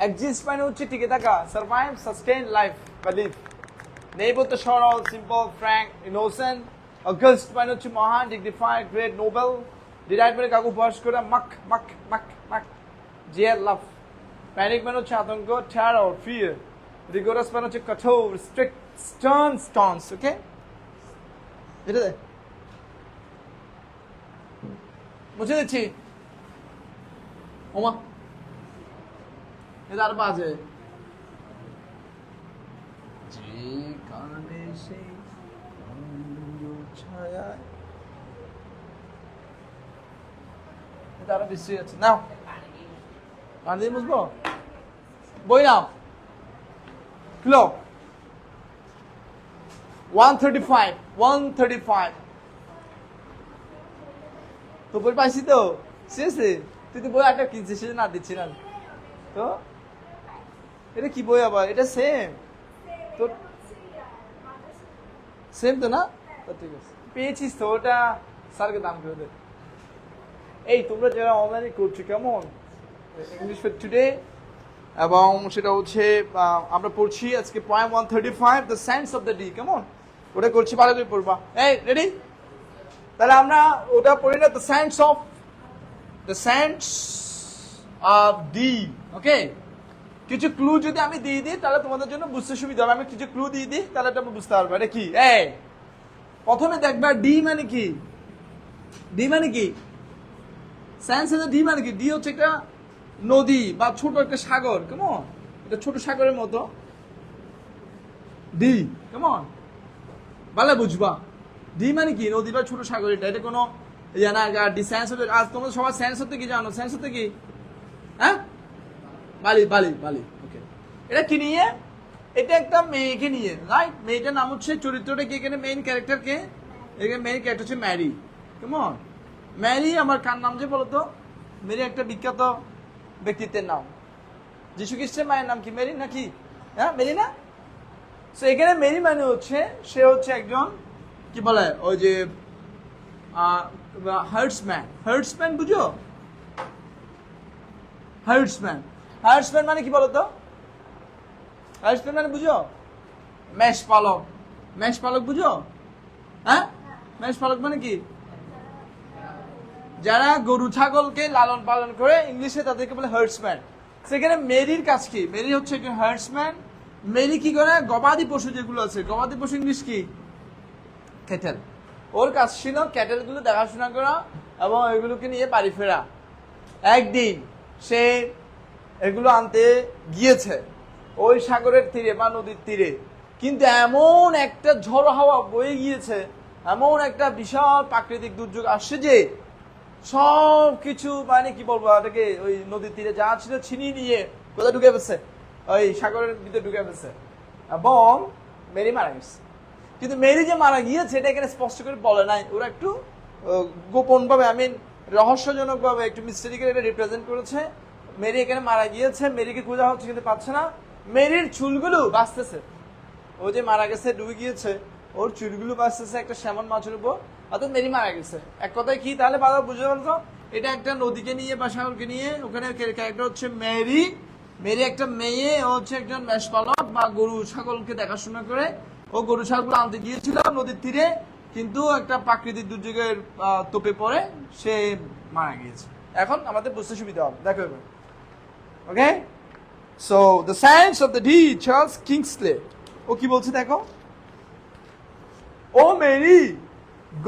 Exist মানে হচ্ছে টিকে থাকা, survive, sustain life বা live. নেই বলতে সরল, simple, frank, innocent. August মানে হচ্ছে মহান, dignified, great, noble. Delight মানে কাউকে উপহাস করা, muck. Jeer, love. Panic মানে হচ্ছে আতঙ্ক, terror, fear. Rigorous মানে হচ্ছে কঠোর, strict, stern, stance, okay? এটা দে মুছে দিচ্ছি ওমা এটা আর বাজে যে কানে সেই ছায়া এটা আর বেশি আছে নাও পানি দিয়ে মুছবো বই নাও ক্লো 135 তো বই পাইছি তো সিরিয়াসলি তুই তো বই একটা কিনছিস সেটা না দিচ্ছি না তো এটা কি বই আবার এটা সেম তো সেম তো না ঠিক আছে পেয়েছিস তো ওটা স্যারকে দাম করে দে এই তোমরা যারা অনলাইনে করছো কেমন ইংলিশ ফর টুডে এবং সেটা হচ্ছে আমরা পড়ছি আজকে point 135 the sense of the D কেমন ওটা করছি ভালো করে পড়বা এই রেডি তাহলে আমরা ওটা পড়ি না the sense of D okay কিছু ক্লু যদি আমি দিয়ে দিই তাহলে তোমাদের জন্য বুঝতে সুবিধা হবে আমি কিছু ক্লু দিয়ে দিই তাহলে তোমরা বুঝতে পারবে এটা কি এই প্রথমে দেখবা ডি মানে কি সেন্স অফ দ্য ডি মানে কি ডি হচ্ছে একটা নদী বা ছোট একটা সাগর কেমন এটা ছোট সাগরের মতো ডি কেমন ভালো বুঝবা ডি মানে কি নদী বা ছোট সাগর এটা কোনো জানা ডি সেন্স অফ আর তোমরা সবাই সেন্স হতে কি জানো সেন্স হতে কি হ্যাঁ বালি ওকে এটা কি নিয়ে এটা একটা মেয়েকে নিয়ে রাইট মেয়েটার নাম হচ্ছে চরিত্রটা কি এখানে মেইন ক্যারেক্টার কে এখানে মেইন ক্যারেক্টার হচ্ছে ম্যারি কেমন ম্যারি আমার কার নাম যে বলতো মেরি একটা বিখ্যাত ব্যক্তিত্বের নাম যিশু খ্রিস্টের মায়ের নাম কি মেরি নাকি হ্যাঁ মেরি না সো এখানে মেরি মানে হচ্ছে সে হচ্ছে একজন কি বলে ওই যে হার্টসম্যান বুঝো হার্টসম্যান মানে কি বলতো হার্টসম্যান মানে বুঝো মেষ পালক বুঝো হ্যাঁ মেষ পালক মানে কি যারা গরু ছাগলকে লালন পালন করে ইংলিশে তাদেরকে বলে হার্টসম্যান সেখানে মেরির কাজ কি মেরি হচ্ছে একজন হার্টসম্যান মেরি কি করে গবাদি পশু যেগুলো আছে গবাদি পশু ইংলিশ কি ক্যাটেল ওর কাজ ছিল ক্যাটেলগুলো দেখাশোনা করা এবং এগুলোকে নিয়ে বাড়ি ফেরা একদিন সে এগুলো আনতে গিয়েছে ওই সাগরের তীরে বা নদীর তীরে কিন্তু এমন একটা ঝড়ো হাওয়া বয়ে গিয়েছে এমন একটা বিশাল প্রাকৃতিক দুর্যোগ আসছে যে সব কিছু মানে কি বলবো এটাকে ওই নদীর তীরে যা ছিল ছিনিয়ে নিয়ে কোথায় ঢুকে ফেলছে, ওই সাগরের ভিতরে ঢুকে ফেলছে, এবং মেরি মারা গেছে। কিন্তু মেরি যে মারা গিয়েছে এটা এখানে স্পষ্ট করে বলে নাই, ওরা একটু গোপন ভাবে, আই মিন রহস্যজনক ভাবে একটু মিস্টেরি করে এটা রিপ্রেজেন্ট করেছে। মেরি এখানে মারা গিয়েছে, মেরিকে খোঁজা হচ্ছে কিন্তু পাচ্ছে না, মেরির চুলগুলো বাঁচতেছে, ও যে মারা গেছে ডুবে গিয়েছে ওর চুলগুলো বাঁচতেছে একটা স্যামন মাছের উপর, অর্থাৎ মেরি মারা গেছে। এক কথায় কি তাহলে বাবা বুঝতে পারছো, এটা একটা নদীকে নিয়ে বা সাগরকে নিয়ে, ওখানে ক্যারেক্টার হচ্ছে মেরি, মেরি একটা মেয়ে, ও হচ্ছে একজন মেষপালক বা গরু ছাগলকে দেখাশোনা করে, ও গরু ছাগল আনতে গিয়েছিল নদীর তীরে, কিন্তু একটা প্রাকৃতিক দুর্যোগের তোপে পড়ে সে মারা গিয়েছে। এখন আমাদের বুঝতে সুবিধা হবে, দেখো এবার, okay. So the science of the D Charles Kingsley, ও কি বলছে দেখো, O Mary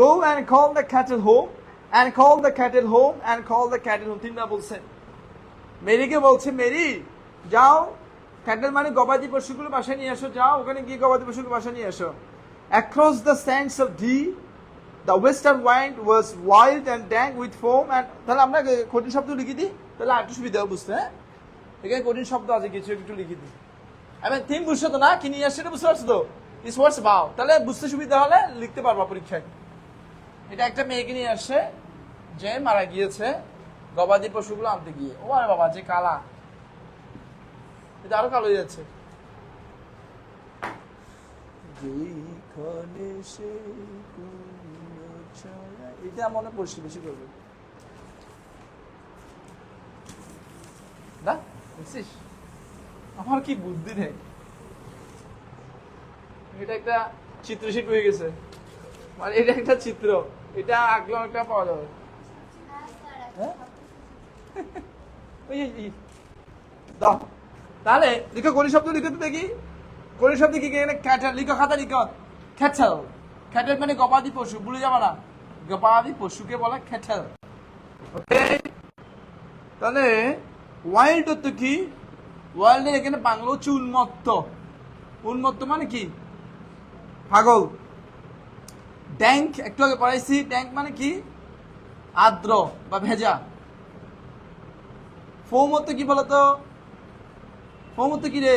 go and call the cattle home and call the cattle home and call the cattle home, তিনবার বলছে। মেরিকে বলছে মেরি যাও, ক্যাটেল মানে গবাদি পশুগুলো বাসায় নিয়ে আসো, যাও ওখানে গিয়ে গবাদি পশুগুলো বাসায় নিয়ে আসো। Across the sands of Dee the western wind was wild and dank with foam and, তাহলে আমরা কঠিন শব্দ লিখে দিই, তাহলে আরেকটু সুবিধা হবে বুঝতে। হ্যাঁ, এখানে কঠিন শব্দ আছে কিছু, একটু লিখে দিই। আমি থিম বুঝছো তো না, কি নিয়ে আসছে এটা বুঝতে পারছো তো, ইস ওয়ার্ডস বাও, তাহলে বুঝতে সুবিধা হলে লিখতে পারবা পরীক্ষায়। এটা একটা মেয়েকে নিয়ে আসছে যে মারা গিয়েছে গবাদি পশুগুলো আনতে গিয়ে। ও আরে বাবা যে কালা, এটা আরো কালো হয়ে যাচ্ছে। এটা মনে পড়ছে বেশি করবে না, বুঝছিস আমার কি বুদ্ধি নেই। এটা একটা চিত্রশিল্পী হয়ে গেছে, মানে এটা একটা চিত্র, এটা আঁকলে অনেকটা পাওয়া যাবে। হ্যাঁ দাও তাহলে লিখো, কোন শব্দ লিখো তো দেখি, কোন শব্দ কি এখানে ক্যাটেল লিখো, খাতা লিখো, ক্যাটেল, ক্যাটেল মানে গবাদি পশু, ভুলে যাবে না, গবাদি পশুকে বলে ক্যাটেল, ওকে। তাহলে ওয়াইল্ড তো কি, ওয়াইল্ডের এখানে বাংলা হচ্ছে উন্মত্ত, উন্মত্ত মানে কি পাগল। ড্যাঙ্ক একটু আগে পড়াইছি, ড্যাঙ্ক মানে কি আর্দ্র বা ভেজা। ফোম হতে কি বলতো, ফোম হতে কি রে,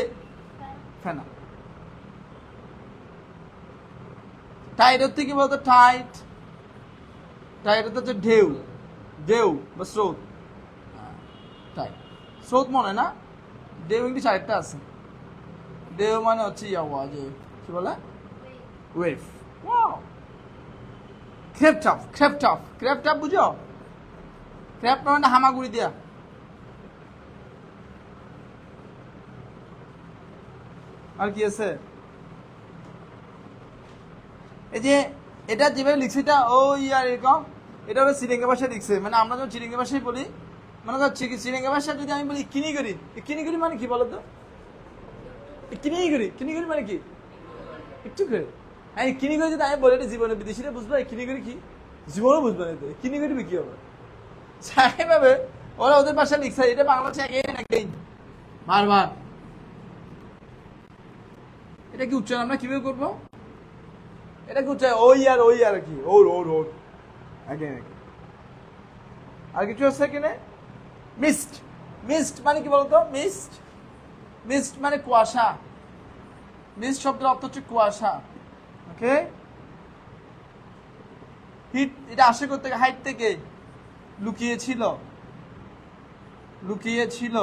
ফেনা। টাইট হতে কি বলতো, টাইট, টাইট হতে ঢেউ, ঢেউ বা স্রোত, টাইট স্রোত মনে না, ঢেউ ইংলিশ আরেকটা আছে, ঢেউ মানে হচ্ছে ইয়াওয়া, যে কি বলে ওয়েভ। ওয়াও, ক্রেপটাপ, ক্রেপটাপ, ক্রেপটাপ বুঝো, ক্রেপ মানে হামাগুড়ি দিয়া। আর কি আছে, এই যে এটা যেভাবে লিখছে এটা ওই আর এরকম, এটা হলো শ্রীলঙ্কা ভাষায় লিখছে, মানে আমরা যখন শ্রীলঙ্কা ভাষায় বলি, মানে শ্রীলঙ্কা ভাষা যদি আমি বলি কিনি করি, কিনি করি মানে কি বলতো, কিনি করি, কিনি করি মানে কি একটু করে, হ্যাঁ কিনি করে যদি আমি বলি এটা জীবনে বিদেশিরা বুঝবে, কিনি করি কি জীবনও বুঝবে না, কিনি করি কি হবে, সেইভাবে ওরা ওদের ভাষা লিখছে, এটা বাংলাদেশে এগেইন বারবার। এটা কি উচ্চারণ আমরা কিভাবে করবো, এটা কি উচ্চারণ ওই আর কি, ওর ওর ওর এগেইন। আর কিছু আছে এখানে, মিস্ট, মিস্ট মানে কি বলতো, মিস্ট, মিস্ট মানে কুয়াশা, মিস্ট শব্দের অর্থ হচ্ছে কুয়াশা, ওকে। হিট এটা আসে করতে হাইট থেকে, লুকিয়েছিল, লুকিয়েছিল।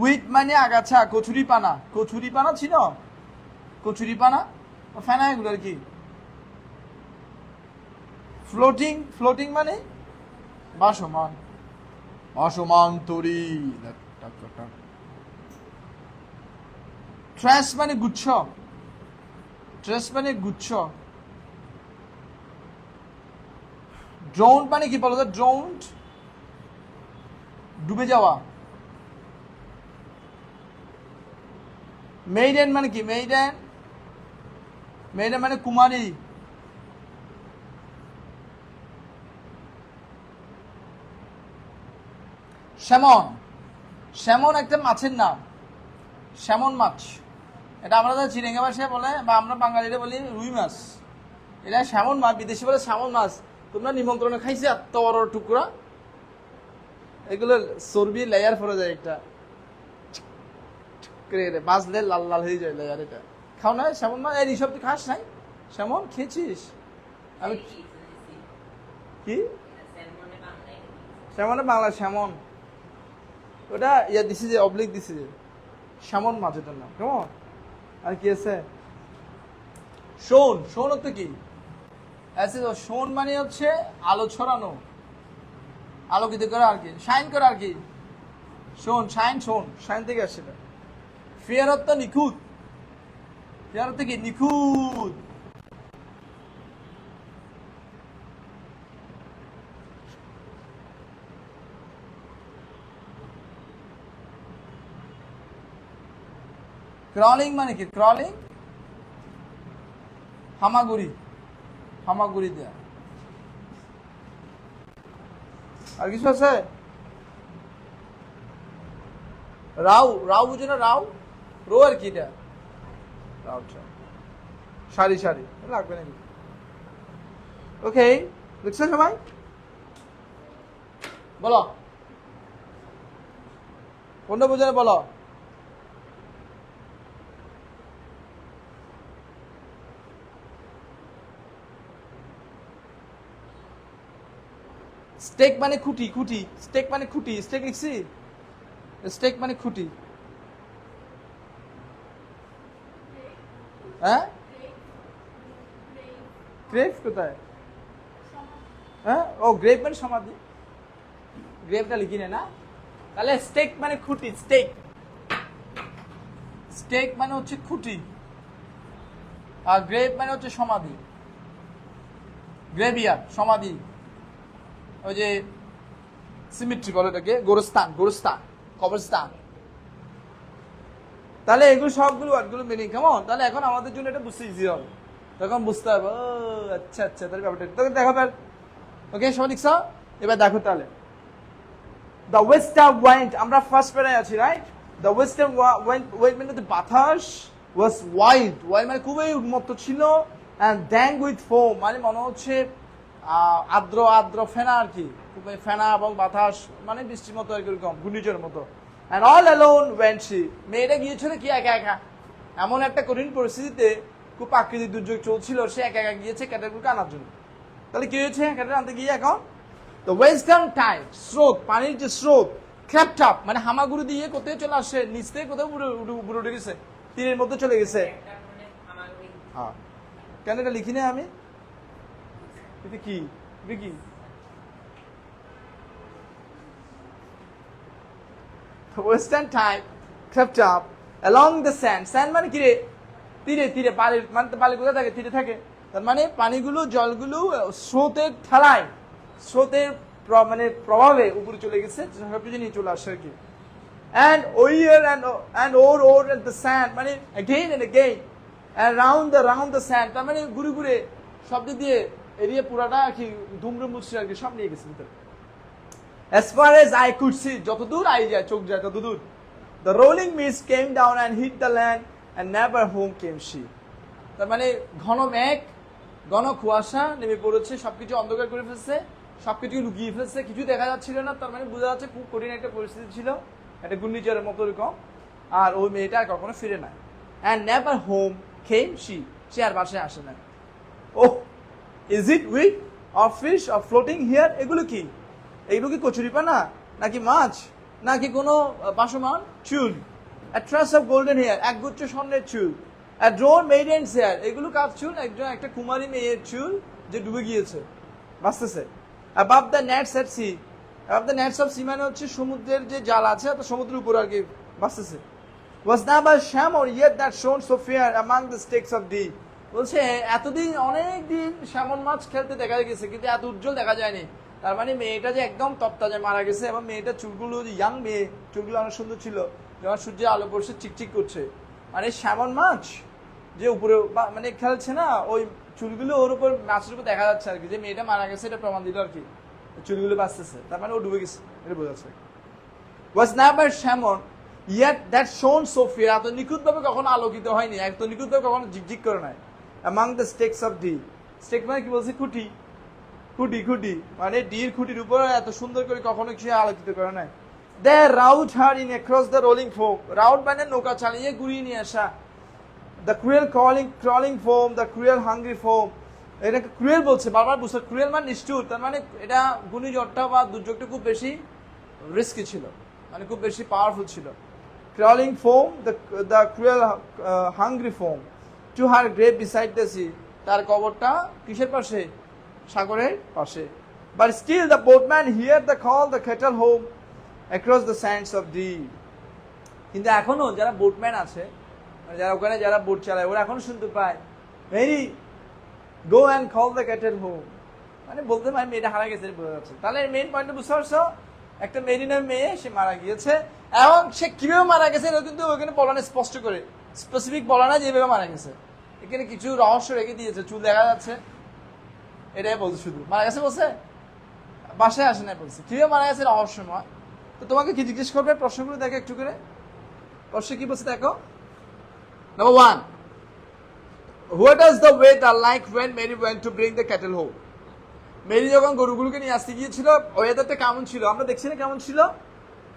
উইথ মানে আগাছা, কচুরি পানা, কচুরি পানা ছিল, কচুরি পানা ফেনা এগুলো আর কি। ফ্লোটিং, ফ্লোটিং মানে ভাসমান, ভাসমান তরি। ট্রেস মানে গুচ্ছ, ট্রেস মানে গুচ্ছ। ড্রোন মানে কি বলো তো, ড্রোন ডুবে যাওয়া। মেইডেন মানে কি, মেইডেন, মেইডেন মানে কুমারী। স্যামন, স্যামন একটা মাছের নাম, স্যামন মাছ, এটা আমরা তো চিরেঙ্গা ভাষায় বলে বা আমরা বাঙালিরা বলি রুই মাছ। এটা স্যামন মাছ, বিদেশি বলে স্যামন মাছ। তোমরা নিমন্ত্রণে খাইছি এত বড় টুকরা, এগুলো চর্বি লেয়ার পরে যায় একটা, বাজলে লাল লাল হয়ে যায় লেয়ার। এটা খাও না স্যামন মাছ? এই সব তুই খাস নাই? স্যামন খেয়েছিস? আমি কি স্যামনে বাংলা স্যামন, ওটা ইয়া দিছি যে অবলিক দিছি যে স্যামন মাছ এটার নাম। কেমন? আর কি আছে? শোন। শোন তো কি শোন মানে হচ্ছে আলো ছড়ানো, আলোকিত করা আর কি, শাইন করা আর কি। শোন, শাইন, শোন, শাইন থেকে আসছে এটা। ফিয়ার অর্থ নিখুঁত। ফিয়ার অর্থ কি? নিখুঁত। ক্রলিং মানে কি? ক্রলিং হামাগুড়ি, হামাগুড়ি দেয়া। আর কিছু আছে? রাউ। রাউ বুঝো না? রাউ, রো আর কি এটা? রাউটা সারি সারি লাগবে নাকি? ওকে, দেখছো সবাই? বলো কোনটা বুঝে না বলো। স্টেক মানে খুঁটি, খুঁটি। স্টেক মানে খুঁটি, স্টেক লিখছি। স্টেক মানে খুঁটি। হ্যাঁ, গ্রেভ কোথায়? হ্যাঁ, ও গ্রেভ মানে সমাধি। গ্রেভটা লিখি না, তাহলে স্টেক মানে খুঁটি। স্টেক, স্টেক মানে হচ্ছে খুঁটি, আর গ্রেভ মানে হচ্ছে সমাধি। গ্রেভিয়ার সমাধি, ওই যে সিমেট্রি বলে এটাকে, গোরস্থান, গোরস্থান, কবরস্থান। তাহলে এগুলো সবগুলো ওয়ার্ডগুলো মিনিং কেমন? তাহলে এখন আমাদের জন্য এটা বুঝতে ইজি হবে, তখন বুঝতে হবে ও আচ্ছা আচ্ছা তাহলে ব্যাপারটা। তখন দেখো তাহলে, ওকে সবাই লিখছো? এবার দেখো তাহলে, দ্য ওয়েস্টার্ন ওয়াইন্ড, আমরা ফার্স্ট পেরায় আছি, রাইট? দ্য ওয়েস্টার্ন ওয়াইন্ড মানে বাতাস ওয়াজ ওয়াইল্ড। ওয়াইল্ড মানে খুবই উন্মত্ত ছিল। অ্যান্ড ড্যাং উইথ ফোম মানে মনে হচ্ছে আর্দ্র আর্দ্র ফেনা আর কি, খুবই ফেনা এবং বাতাস মানে বৃষ্টির মতো আর কি, এরকম ঘূর্ণিঝড়ের মতো। And all alone went she, মেয়েটা গিয়েছিল কি একা একা। এমন একটা কঠিন পরিস্থিতিতে, খুব প্রাকৃতিক দুর্যোগ চলছিল, সে একা একা গিয়েছে ক্যাটেলগুলোকে আনার জন্য। তাহলে কি হয়েছে? ক্যাটেল আনতে গিয়ে এখন তো ওয়েস্টার্ন টাইড, স্রোত, পানির যে স্রোত, ক্র্যাপড আপ মানে হামাগুড়ি দিয়ে কোথায় চলে আসে, নিচ থেকে কোথাও উপরে উঠে গেছে, তীরের মধ্যে চলে গেছে। হ্যাঁ, কেন এটা লিখি না আমি? এটা কি কি? Western tide crept up along the sand. Sand মানে কি রে? তীরে, তীরে, বালির মানে বালি কোথায় থাকে? তীরে থাকে। তার মানে পানিগুলো, জলগুলো স্রোতের ঠেলায়, স্রোতের মানে প্রভাবে উপরে চলে গেছে, সবকিছু নিয়ে চলে আসে আর কি। And o'er and o'er at the sand মানে again and again and round the sand, তার মানে ঘুরে ঘুরে সব দিক দিয়ে এরিয়া পুরাটা কি ধুমরু মুছছে আর কি, সব নিয়ে গেছে ভিতরে। As far as I could see, যতদূর আই যায়, চোখ যায় ততদূর, the rolling mist came down and hit the land and never home came she. তার মানে ঘন মেঘ, ঘন কুয়াশা নেমে পড়েছে, সবকিছু অন্ধকার করে ফেলছে, সবকিছু লুকিয়ে ফেলছে, কিছু দেখা যাচ্ছিল না। তার মানে বোঝা যাচ্ছে খুব কঠিন একটা পরিস্থিতি ছিল, একটা ঘূর্ণিঝড়ের মতো এরকম। আর ওই মেয়েটা আর কখনো ফিরে না। And never home came she, সে আর বাসায় আসে না। Oh, is it weed or fish or floating hair? এগুলো কি? এগুলো কি কচুরিপানা নাকি মাছ নাকি কোনো বাসমান? চুল, a truss of golden hair, একগুচ্ছ স্বর্ণের চুল। a drawn maiden's hair, এগুলো কার চুল? একটা কুমারী মেয়ের চুল যে ডুবে গিয়েছে, বাঁচতেছে। above the nets at sea, above the nets of sea মানে হচ্ছে সমুদ্রের যে জাল আছে, তো সমুদ্রের উপর আর কি বাঁচতেছে। was never sham or yet that shone so fair among the stakes of deep, বলছে এতদিন অনেক দিন স্যামন মাছ খেলতে দেখা গেছে কিন্তু এত উজ্জ্বল দেখা যায়নি। তার মানে মেয়েটা যে একদম তপ্তাজে মারা গেছে, এবং মেয়েটার চুলগুলো যে ইয়াং মেয়ে, চুলগুলো অনেক সুন্দর ছিল, যখন সূর্যের আলো পড়ছে চিকচিক করছে। মানে স্যামন মাছ যে উপরে মানে খেলছে না, ওই চুলগুলো ওর উপর, মাছের উপর দেখা যাচ্ছে আর কি, যে মেয়েটা মারা গেছে এটা প্রমাণ দিল আর কি, চুলগুলো বাঁচতেছে, তার মানে ও ডুবে গেছে, এটা বোঝা যাচ্ছে। was never salmon Yet that shone so fair, এত নিখুঁতভাবে কখনো আলোকিত হয়নি, এত নিখুঁতভাবে কখনো ঝিকঝিক করে নাই। Among the stakes of D, stake মানে কি বলছে? খুঁটি, খুঁটি, খুঁটি মানে ডির খুঁটির উপর এত সুন্দর করে কখনো কিছু আলোকিত করে নাই। They rout her in across the rolling foam, rout মানে নৌকা চালিয়ে ঘুরিয়ে নিয়ে আসা। The cruel crawling foam, the cruel hungry foam, এটাকে ক্রুয়েল বলছে বারবার বুঝতে, ক্রুয়েল মানে নিষ্ঠুর, তার মানে এটা ঘূর্ণিঝড়টা বা দুর্যোগটা খুব বেশি রিস্কি ছিল, মানে খুব বেশি পাওয়ারফুল ছিল। Crawling foam, the cruel hungry foam, to her grave beside the sea, তার কবরটা কিসের পাশে? সাগরের পাশে। But still the boatman hear the call, the kettle home across the sands of deep. কিন্তু এখনো যারা বোটম্যান আছে, যারা ওখানে যারা বোট চালায়, ওরা এখনো শুনতে পায়, Mary go and call the cattle home, মানে বলতে পারে মেয়েটা হারা গেছে বোঝা যাচ্ছে। তাহলে মেইন পয়েন্টটা বুঝতে পারছো? একটা মেরিনার মেয়ে, সে মারা গিয়েছে, এবং সে কিভাবে মারা গেছে এটা কিন্তু ওখানে বলা না, স্পষ্ট করে স্পেসিফিক বলা না যেভাবে মারা গেছে, এখানে কিছু রহস্য রেখে দিয়েছে, চুল দেখা যাচ্ছে, এটাই বলছে, শুধু মারা গেছে বলছে, বাসায় আসে না বলছে, কিভাবে মারা গেছে রহস্যময়। তো তোমাকে কি জিজ্ঞেস করবে প্রশ্নগুলো দেখো একটু করে, প্রশ্ন কি বলছে দেখো। Number 1, what does the weather like when Mary went to bring the cattle home? Mary যখন গরুগুলোকে নিয়ে আসতে গিয়েছিল, ওয়েদারটা কেমন ছিল আমরা দেখছি না, কেমন ছিল?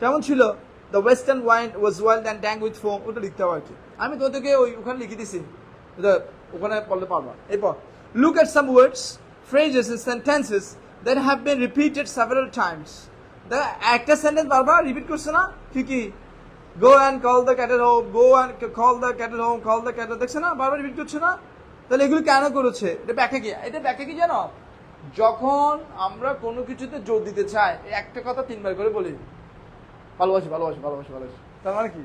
কেমন ছিল? The western wind was wild and dank with foam, ওটা লিখতে হবে আর কি, আমি তোদেরকে ওখানে লিখে দিছি, ওখানে পড়লে পারবা। এরপর look at some words, phrases and sentences that have been repeated several times. একটা সেন্টেন্স বারবার রিপিট করছে না, কি go and call the cattle home, go and call the cattle home, call the cattle, দেখছে না বারবার রিপিট করছে না? তাহলে এগুলো কেন করেছে? এটা ব্যাখ্যা কি? এটা ব্যাখ্যা কি জানো? যখন আমরা কোনো কিছুতে জোর দিতে চাই, একটা কথা 3 বার করে বলি, ভালোবাসি ভালোবাসি ভালোবাসি ভালোবাসি, তার মানে কি?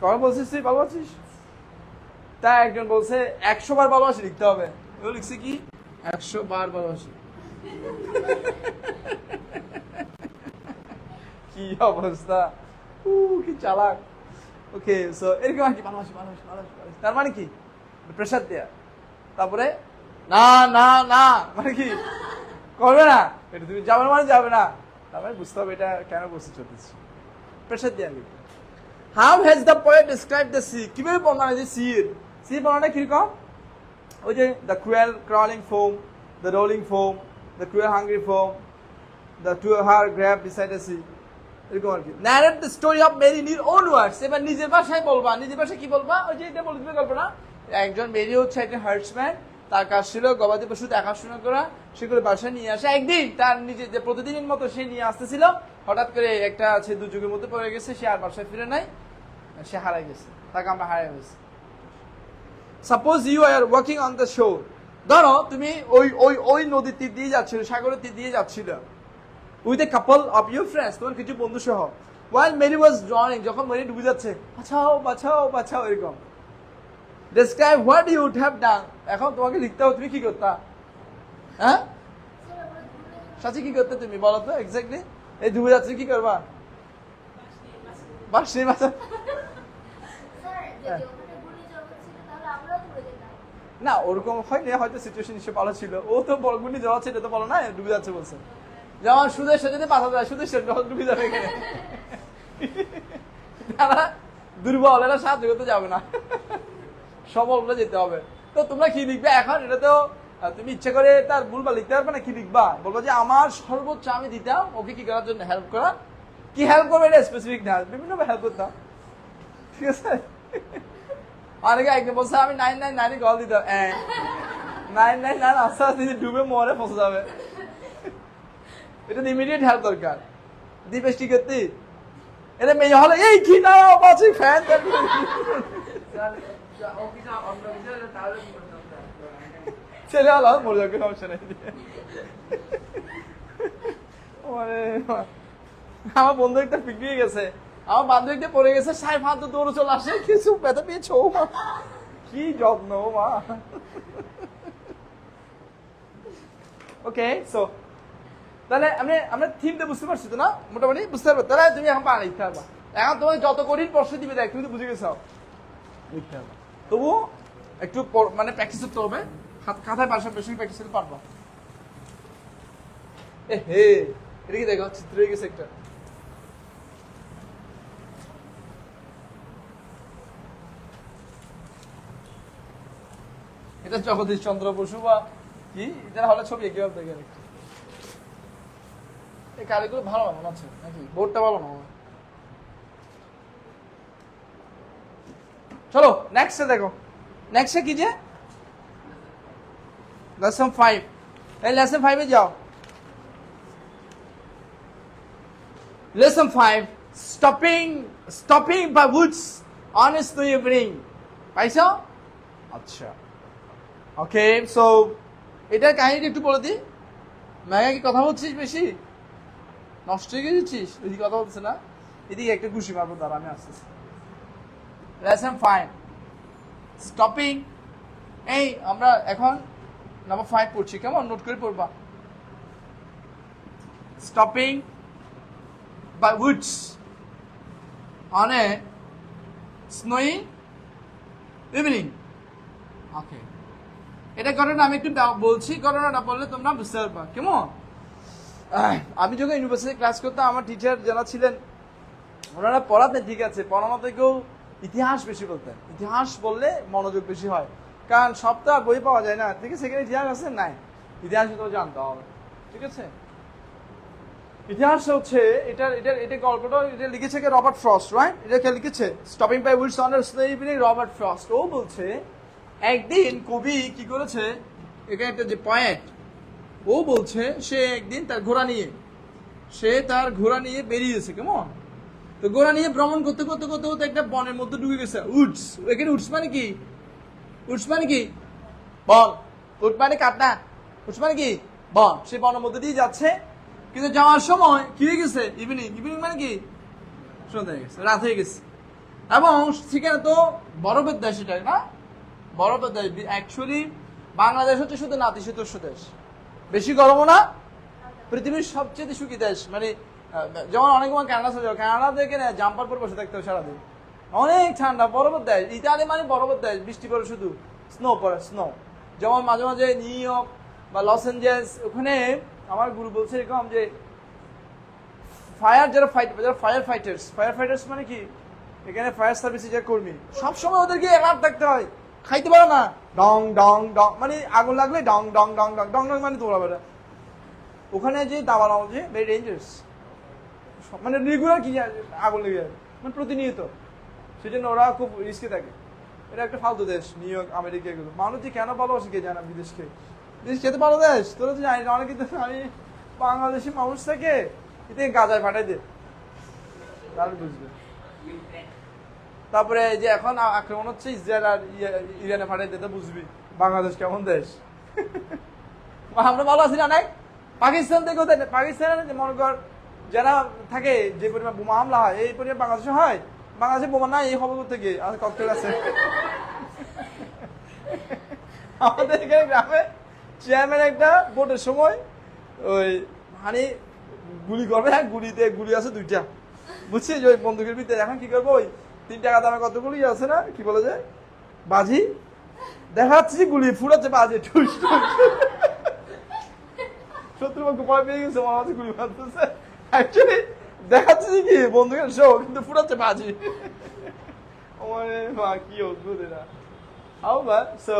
কখন বলছিস তুই ভালোবাসিস? তাই একজন বলছে 100 বার ভালোবাসি লিখতে হবে, ও লিখছে কি 100 বার ভালোবাসি। কি অবস্থা, কি চালাক। ওকে, সো এরকম আর কি, ভালোবাসি ভালোবাসি ভালোবাসি ভালোবাসি, তার মানে কি? প্রেশার দেয়া। তারপরে না না না মানে কি করবে না, এটা তুমি যাবে মানে যাবে না, তারপরে বুঝতে হবে এটা কেন বসে চলতেছি, প্রেশার দেয়া লিখবে। How has the poet describe the sea, কিভাবে বর্ণনা যে সি বর্ণনা কিরকম? ওই যে the cruel crawling foam, the rolling foam, the cruel hungry foam, the to her grab beside the sea, এরকম আর কি। Narrate the story of Mary in your own words, এবার নিজের ভাষায় বলবা। নিজের ভাষায় কি বলবা? ওই যে এটা বলে দিবে গল্পটা, একজন মেরি হচ্ছে একটা হার্টসম্যান, তার কাজ ছিল গবাদি পশু দেখাশোনা করা, সেগুলো বাসায় নিয়ে আসা। একদিন তার নিজে যে প্রতিদিনের মতো সে নিয়ে আসতেছিল, হঠাৎ করে একটা সে দুর্যোগের মধ্যে পড়ে গেছে, সে আর বাসায় ফিরে নাই, সে হারাই গেছে, তাকে আমরা হারাই গেছি। Suppose you are walking on the shore, ধরো তুমি ওই নদীর তীর দিয়ে যাচ্ছিল, সাগরের তীর দিয়ে যাচ্ছিল, with a couple of your friends, তোমার কিছু বন্ধু সহ। ওয়াইল মেরি ওয়াজ ড্রয়িং, যখন মেরি ডুবে যাচ্ছে, বাঁচাও বাঁচাও বাঁচাও এরকম। Describe what you would have done, এখন তোমাকে লিখতে হবে তুমি কি করতা, হ্যাঁ সাথে কি করতে তুমি বলো তো এক্স্যাক্টলি, এই ডুবে যাচ্ছে কি করবা? বাঁশ নিয়ে বাঁচা না, ওরকম হয়নি, হয়তো সিচুয়েশন হিসেবে ভালো ছিল, ও তো বলগুনি জ্বর আছে, এটা তো বলো না ডুবে যাচ্ছে বলছে, যেমন সুদের সাথে বাঁচা যায়, সুদের সাথে ডুবে যাবে এখানে, তারা দুর্বল, এরা সাহায্য করতে যাবে না, সবল বলে যেতে হবে। তো তোমরা কি লিখবে এখন? এটা তো তুমি ইচ্ছা করে তার ভুলবা লিখতে পারবে না, কি লিখবা? বলবো যে আমার সর্বোচ্চ আমি দিতাম ওকে কি করার জন্য, হেল্প করা। কি হেল্প করবে এটা স্পেসিফিক না, বিভিন্ন হেল্প করতাম, ঠিক আছে? অনেকে একদিন বলছে আমি 999 কল দিতাম, 999 আস্তে আস্তে ডুবে মরে ফসে যাবে, এটা ইমিডিয়েট হেল্প দরকার। দীপেশ কি করতি? এটা মেয়ে হলো এই কি না বাঁচি ফ্যান ছেলে হলো মরে যাবে, সমস্যা নেই। আমার বন্ধু একটা পিকনিকে গেছে, আমার বান্ধবীটা পড়ে গেছে, 5 হাত দৌড়ে চলে আসে, কিছু ব্যথা পেয়েছে, ও মা কি যত্ন মা। ওকে, সো তাহলে আমরা থিমটা বুঝতে পারছি তো না, মোটামুটি বুঝতে পারবো। তাহলে তুমি এখন পারা লিখতে পারবা। এখন তোমাকে যত কঠিন প্রশ্ন দিবে দেখ, তুমি তো বুঝে গেছো, লিখতে পারবা। তবু একটু মানে প্র্যাকটিস করতে হবে, খাতায় পাশে বেশি প্র্যাকটিস করতে পারবা। হে এটা কি দেখো, চিত্র হয়ে গেছে একটা। এটা জগদীশ চন্দ্র বসু বা কি এটা হলে ছবি এঁকে দেখে এই কারিগুলো ভালো মনে হচ্ছে নাকি বোর্ডটা ভালো না চলো নেক্সটে দেখো নেক্সটে কি যে লেসন 5 এই লেসন 5 এ যাও lesson 5 stopping by woods on a snowy evening পাইছো আচ্ছা ওকে সো এটার কাহিনী একটু বলে দিই মেঘা কি কথা বলছিস বেশি নষ্ট হয়ে গেছিস ওই কথা বলছে না এদিকে একটা খুশি মারবো তার আমি আসতেছি লেসন 5 স্টপিং এই আমরা এখন নাম্বার 5 পড়ছি কেমন নোট করে পড়বা stopping by woods on a snowy evening okay এটা ঘটনা আমি একটু বলছি ঘটনাটা বললে তোমরা বুঝতে পারবা কেমন আমি যখন ইউনিভার্সিটি ক্লাস করতাম আমার টিচার যারা ছিলেন ওনারা পড়াতে ঠিক আছে পড়ানো থেকেও ইতিহাস বেশি বলতেন ইতিহাস বললে মনোযোগ বেশি হয় কারণ সবটা বই পাওয়া যায় না ঠিক আছে সেখানে ইতিহাস আছে নাই ইতিহাস তো জানতে হবে ঠিক আছে ইতিহাস হচ্ছে এটা গল্পটা এটা লিখেছে কে রবার্ট ফ্রস্ট রাইট এটা কে লিখেছে stopping by woods on the snow evening Robert Frost ও বলছে একদিন কবি কি করেছে এখানে একটা যে পয়েন্ট ও বলছে সে একদিন তার ঘোড়া নিয়ে বেরিয়েছে কেমন তো ঘোড়া নিয়ে ভ্রমণ করতে করতে করতে করতে একটা বনের মধ্যে ঢুকে গেছে উডস এখানে উডস মানে কি বন উড মানে কাটা উডস মানে কি বন সে বনের মধ্যে দিয়ে যাচ্ছে কিন্তু যাওয়ার সময় কি হয়ে গেছে ইভিনিং মানে কি সন্ধ্যা হয়ে গেছে রাত হয়ে গেছে এবং সেখানে তো বরফের দেশ এটা না বরফের দেশ অ্যাকচুয়ালি বাংলাদেশ হচ্ছে শুধু নাতিশীতোষ্ণ দেশ বেশি গরমও না পৃথিবীর সবচেয়ে সুখী দেশ মানে যেমন অনেক সময় কানাডা চলে যাও কানাডা থেকে জাম্পার পরে বসে থাকতে হবে সারাদিন অনেক ঠান্ডা বরফের দেশ ইতালি মানে বরফের দেশ বৃষ্টি পড়ে শুধু স্নো পড়ে স্নো যেমন মাঝে মাঝে নিউ ইয়র্ক বা লস এঞ্জেলস ওখানে আমার গুরু বলছে এরকম যে ফায়ার ফায়ার ফাইটার্স মানে কি এখানে ফায়ার সার্ভিসে যে কর্মী সবসময় ওদেরকে অ্যালার্ট থাকতে হয় খাইতে পারে না ডং ডং ডং মানে আগুন লাগলে ডং ডং ডং ডং ডং ডং মানে তোলা বেড়া ওখানে যে দাবানো যে ভেরি ডেঞ্জারাস মানে রেগুলার কি আগুন লেগে যাবে মানে প্রতিনিয়ত সেজন্য ওরা খুব রিস্কে থাকে এটা একটা ফালতু দেশ নিউ ইয়র্ক আমেরিকা এগুলো মানুষ যে কেন ভালোবাসে কে জানা বিদেশকে বিদেশ খেতে ভালো দেশ তোরা তো জানি না অনেক কিন্তু আমি বাংলাদেশি মানুষ থেকে এতে গাজায় ফাটাই দে তাহলে বুঝবে তারপরে যে এখন আক্রমণ হচ্ছে ইসরায়েল আর ইরানে ফাটাই দিতে বুঝবি বাংলাদেশ কেমন দেশ আমরা ভালো আছি না নাই পাকিস্তান থেকে পাকিস্তানের মনে কর যারা থাকে যে পরিমাণ বোমা হামলা হয় এই পরিমাণ বাংলাদেশে হয় বাংলাদেশে বোমা নাই এই খবর থেকে আর ককটেল আছে আমাদের এখানে গ্রামে চেয়ারম্যান একটা ভোটের সময় ওই মানে গুলি করবে হ্যাঁ গুলি আছে 2টা বুঝছিস ওই বন্দুকের ভিতরে এখন কি করবো ওই 3 টাকা দামে কতগুলি আছে না কি বলে যায় বাজি দেখা যাচ্ছে যে গুলি ফুরাচ্ছে বাজে ঠুস শত্রুপক্ষ ভয় পেয়ে গেছে মনে হচ্ছে গুলি মারতেছে অ্যাকচুয়ালি দেখাচ্ছে যে কি বন্দুকের শো কিন্তু ফুরাচ্ছে বাজি কি অদ্ভুত এটা সো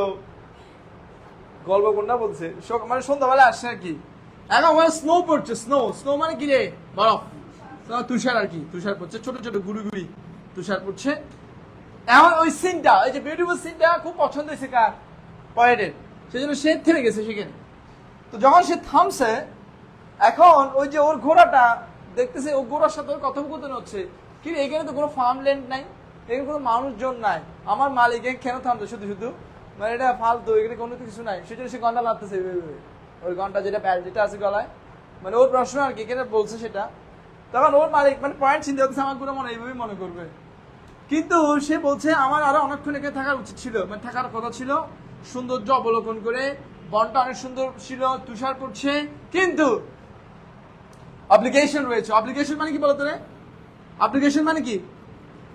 গল্প কোনটা বলছে মানে সন্ধ্যাবেলা আসছে আর কি এখন ওখানে স্নো পড়ছে স্নো মানে কি রে বরফ তুষার আর কি তুষার পড়ছে ছোট ছোট গুড়ি তুষার পড়ছে এখন ওই সিনটা ওই যে বিউটিফুল সিনটা খুব পছন্দ হয়েছে কার পয়েটের সেই জন্য সে থেমে গেছে সেখানে তো যখন সে থামছে এখন ওই যে ওর ঘোড়াটা দেখতেছে ও ঘোড়ার সাথে ওর কথোপকথন হচ্ছে কি এখানে তো কোনো ফার্মল্যান্ড নাই এখানে কোনো মানুষজন নাই আমার মালিক কেন থামছে শুধু মানে এটা ফালতু এখানে কোনো কিছু নাই সেজন্য সে ঘন্টা লাগতেছে ওই ঘন্টা যেটা আছে গলায় মানে ওর প্রশ্ন আর কি এখানে বলছে সেটা তখন ওর মালিক মানে পয়েন্ট চিন্তা করতেছে আমার পুরো মনে এইভাবেই মনে করবে কিন্তু সে বলছে আমার আরো অনেকক্ষণ এখানে থাকার উচিত ছিল মানে থাকার কথা ছিল সৌন্দর্য অবলোকন করে বনটা অনেক সুন্দর ছিল তুষার পড়ছে কিন্তু অব্লিগেশন রয়েছে অব্লিগেশন মানে কি বলতো রে অব্লিগেশন মানে কি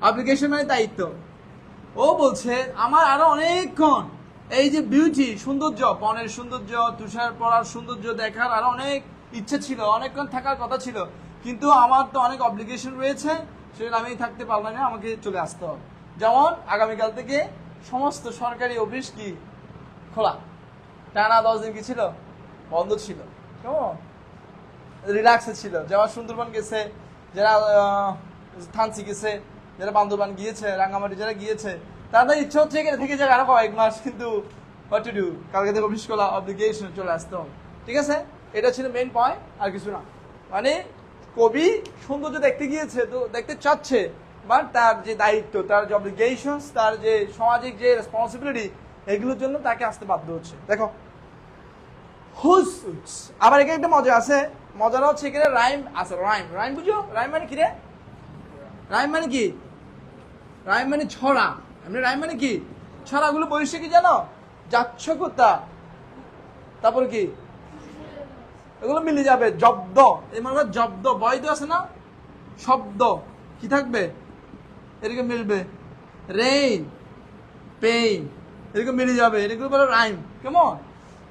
অব্লিগেশন মানে দায়িত্ব ও বলছে আমার আরো অনেকক্ষণ এই যে বিউটি সৌন্দর্য বনের সৌন্দর্য তুষার পড়ার সৌন্দর্য দেখার আরো অনেক ইচ্ছে ছিল অনেকক্ষণ থাকার কথা ছিল কিন্তু আমার তো অনেক অব্লিগেশন রয়েছে সেজন্য আমি থাকতে পারলাম না আমাকে চলে আসতে হবে যেমন আগামীকাল থেকে সমস্ত সরকারি অফিস কি খোলা। টানা 10 দিন কি ছিল? বন্ধ ছিল। কেমন রিল্যাক্সে ছিল। যারা সুন্দরবন গেছে, যারা থানসি গেছে, যারা বান্দরবান গিয়েছে, রাঙ্গামাটি যারা গিয়েছে, তাদের ইচ্ছা হচ্ছে এখানে থেকে যাবে আরো কয়েক মাস, কিন্তু হোয়াট টু ডু, কালকে থেকে অফিস করা অব্লিগেশন চলে আসতে হবে। ঠিক আছে, এটা ছিল মেইন পয়েন্ট, আর কিছু না। মানে কবি সৌন্দর্য দেখতে গিয়েছে, তো দেখতে চাচ্ছে, বাট তার যে দায়িত্ব, তার যে অব্লিগেশনস, তার যে সামাজিক যে রেসপন্সিবিলিটি, এগুলোর জন্য তাকে আসতে বাধ্য হচ্ছে। দেখো হুস, আবার এখানে একটা মজা আছে। মজাটা হচ্ছে এখানে রাইম আছে। রাইম, রাইম বুঝো? রাইম মানে কি রে? রাইম মানে কি? রাইম মানে ছড়া। এমনি রাইম মানে কি? ছড়াগুলো বৈশে কি জানো? যাচ্ছ কোথা, তারপর কি এগুলো মিলে যাবে। জব্দ, এই মানে জব্দ, বৈধ আছে না, শব্দ কি থাকবে, এদিকে মিলবে। রেইন, পেইন, এদিকে মিলে যাবে, এগুলো বলে রাইম। কেমন?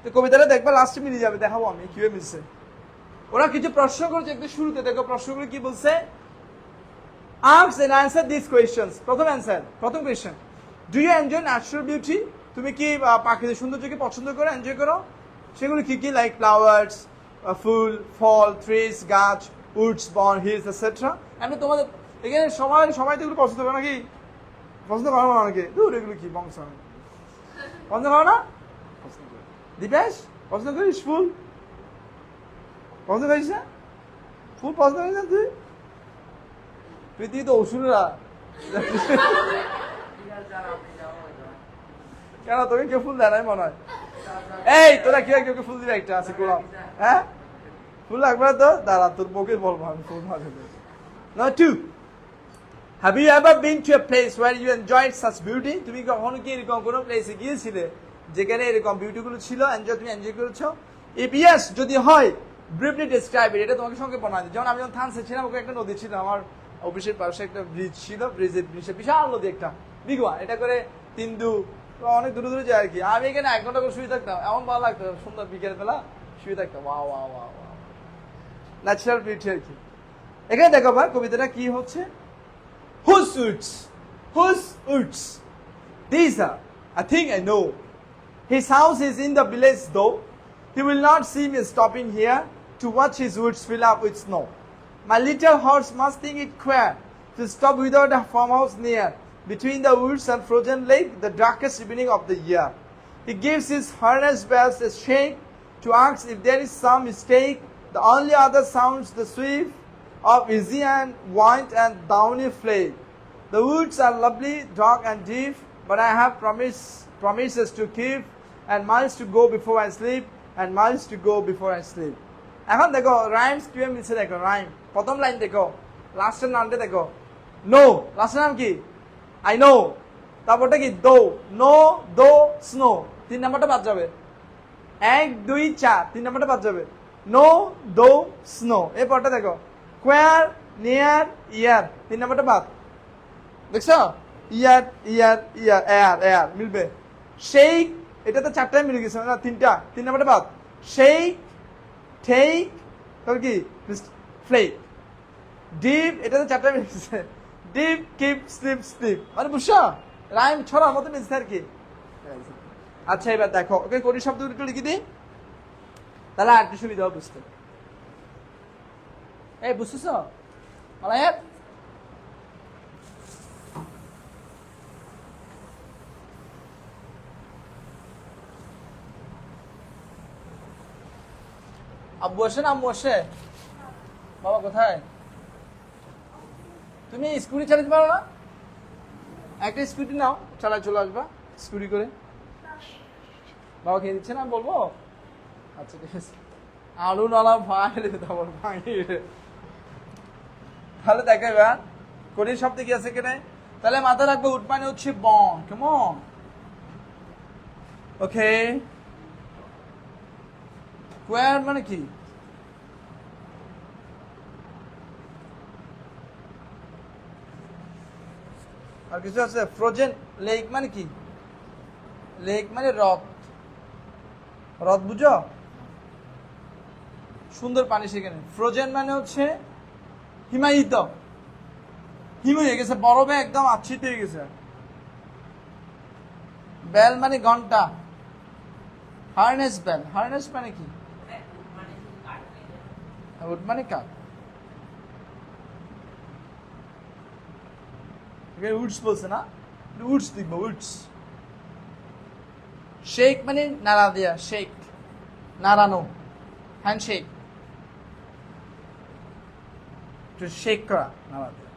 তো কবিতাটা দেখবে লাস্টে মিলে যাবে, দেখাবো আমি কিভাবে মিলছে। ওরা কিছু প্রশ্ন করেছে একটু শুরুতে, দেখো প্রশ্নগুলো কি বলছে। Ask and answer these questions. প্রথম অ্যান্সার, প্রথম question, do you enjoy natural beauty? তুমি কি প্রাকৃতিক সৌন্দর্যকে পছন্দ করো, এনজয় করো? সেগুলো কি কি? লাইক ফ্লাওয়ার্স, ফুল, ফল, ট্রিজ, গাছ, উডস, বন, হিলস, এটসেট্রা। এমনি তোমাদের এখানে সবাই সবাই তো এগুলো পছন্দ করে নাকি? পছন্দ করো না অনেকে? দূর, এগুলো কি বংশ, পছন্দ করো না? দীপেশ পছন্দ করিস ফুল? পছন্দ করিস না ফুল? পছন্দ করিস না তুই? তুই তো অসুররা। কেন তোকে কেউ ফুল দেয় নাই মনে হয়? এই তোরা কি কেউ ফুল দিবে? একটা আছে গোলাপ, হ্যাঁ ফুল লাগবে না তো? দাঁড়া তোর বউকে বলবো আমি ফুল মাঝে। Number 2, have you ever been to a place where you enjoyed such beauty? তুমি কখনো কি এরকম কোনো প্লেসে গিয়েছিলে যেখানে এরকম বিউটি গুলো ছিল, তুমি এনজয় করেছো? If yes, যদি হয়, briefly describe it. এটা তোমাকে সঙ্গে বলা যায়। যেমন আমি যখন থানসে ছিলাম, ওখানে একটা নদী ছিল, আমার অফিসের পাশে একটা ব্রিজ ছিল, ব্রিজে বিশাল নদী একটা বিগুয়া, এটা করে তিন্দু, অনেক দূরে দূরে যায় আর কি। আমি এখানে 1 ঘন্টা করে শুয়ে থাকতাম, এমন ভালো লাগতো, সুন্দর বিকেল বেলা শুয়ে থাকতাম। ওয়া ওয়া ওয়া ওয়া, ন্যাচারাল বিউটি আর কি। এখানে দেখো ভাই কবিতাটা কি হচ্ছে। Whose woods? Whose woods? These are, I think I know. His house is in the village though. He will not see me stopping here to watch his woods fill up with snow. My little horse must think it queer to stop without a farmhouse near. Between the woods and frozen lake, the darkest evening of the year. He gives his harness bells a shake to ask if there is some mistake. The only other sounds the swift of easy and white and downy flake. The woods are lovely, dark and deep, but I have promises to keep, and miles to go before I sleep, and miles to go before I sleep. এখন দেখো rhymes কিভাবে মিলছে, দেখো rhyme. প্রথম line দেখো, লাস্টের নামটা দেখো। নো, লাস্টের নাম কি? I know. তারপরটা কি? দো, নো, দো, স্নো। 3 নাম্বারটা বাদ যাবে। 1, 2, 4, 3 নাম্বারটা বাদ যাবে। নো, দো, স্নো। এরপরটা দেখো, কোয়ার, নিয়ার, ইয়ার, 3 নাম্বারটা বাদ। দেখছো? ইয়ার, ইয়ার, ইয়ার, এয়ার, এয়ার মিলবে। শেক, এটা তো 4টায় মিলে গেছে না, 3টা, 3 নাম্বারটা বাদ। শেক, টেক, তারপর কি? ফ্লেক। ডিপ, এটা তো 4টায় মিলে গেছে। Deep, keep, sleep, sleep. মানে বুঝছো? রাইম ছড়ার মতো মিলছে আর কি। আচ্ছা এবার দেখো, ওকে কোটি শব্দ একটু লিখে দিই, তাহলে আর একটু সুবিধা হবে বুঝতে। এই বুঝতেছ মালায়ার? আব্বু আসে না আম্মু আসে? বাবা কোথায়? তুমি স্কুটি চালাতে পারো না? একটা স্কুটি নাও, চালায় চলে আসবা স্কুটি করে। বাবা খেয়ে দিচ্ছে না, বলবো? আচ্ছা ঠিক আছে। আলু নালা ভাই, তাহলে দেখো এবার কোটির শব্দ কি আছে কেন, তাহলে মাথায় রাখবো উড মানে হচ্ছে বন। কেমন? ওকে। কোয়ার মানে কি? আর কিছু আছে? ফ্রোজেন লেক মানে কি? লেক মানে হ্রদ। হ্রদ বুঝো? সুন্দর পানি সেখানে। ফ্রোজেন মানে হচ্ছে হিমায়িত, হিম হয়ে গেছে, বরফে একদম আচ্ছিত হয়ে গেছে। বেল মানে ঘন্টা, হার্নেস ব্যান্ড, হার্নেস মানে কি? উড মানে কার? উডস বলছে না, উডস দেখবো, উডস। শেক মানে নাড়া দেয়া, শেক নাড়ানো, হ্যান্ডশেক, একটু শেক করা, নাড়া দেয়া।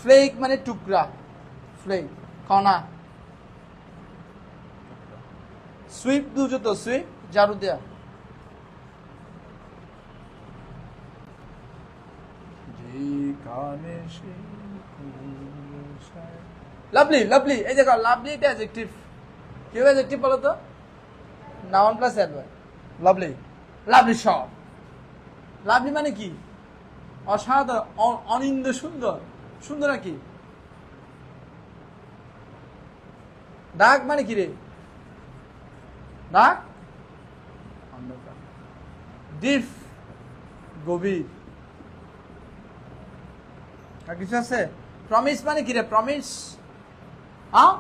ফ্লেক মানে টুকরা, ফ্লেক কণা। সুইপ বুঝো তো, সুইপ ঝাড়ু দেয়া। লাভলি, লাভলি, এই দেখো লাভলি এটা অ্যাডজেক্টিভ। কি হবে অ্যাডজেক্টিভ বলো তো? Noun plus adverb. Lovely, lovely সব। লাভলি মানে কি? অসাধারণ, অনিন্দ সুন্দর। সুন্দর কি? ডার্ক মানে কি রে? ডার্ক, অন্ধকার। ডিপ, গভীর। আর কিছু আছে? প্রমিস মানে কি রে? প্রমিস, হ্যাঁ,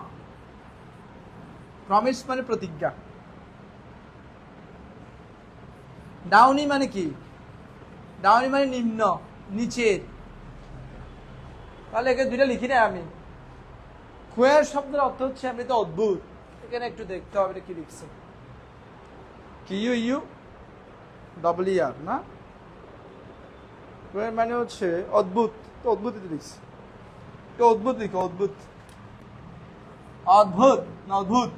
প্রমিস মানে প্রতিজ্ঞা। ডাউনি মানে কি? ডাউনি মানে নিম্ন, নিচের। তাহলে এখানে দুইটা লিখি না আমি। কোয়ার শব্দের অর্থ হচ্ছে আমি তো অদ্ভুত। এখানে একটু দেখতে হবে এটা কি লিখছে। কি ইউ ইউ ডবল ই আর না? কোয়ার মানে হচ্ছে অদ্ভুত, তো অদ্ভুত লিখছে। তো অদ্ভুত লিখো, অদ্ভুত। অদ্ভুত না অদ্ভুত,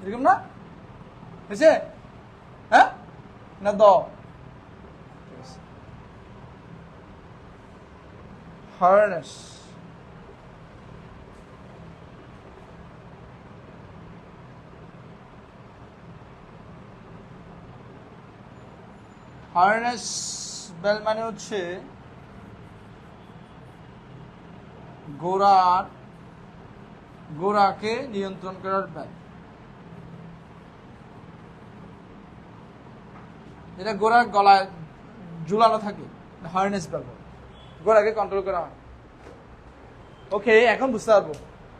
এরকম না হয়েছে? হ্যাঁ না দ? হার্নেস, হার্নেস বেল মানে হচ্ছে গোড়াকে নিয়ন্ত্রণ করার বেল। এটা গোড়ার গলায় ঝুলানো থাকে, হার্নেস বেল, গোড়াকে কন্ট্রোল করা হয়। ওকে, এখন বুঝতে পারবো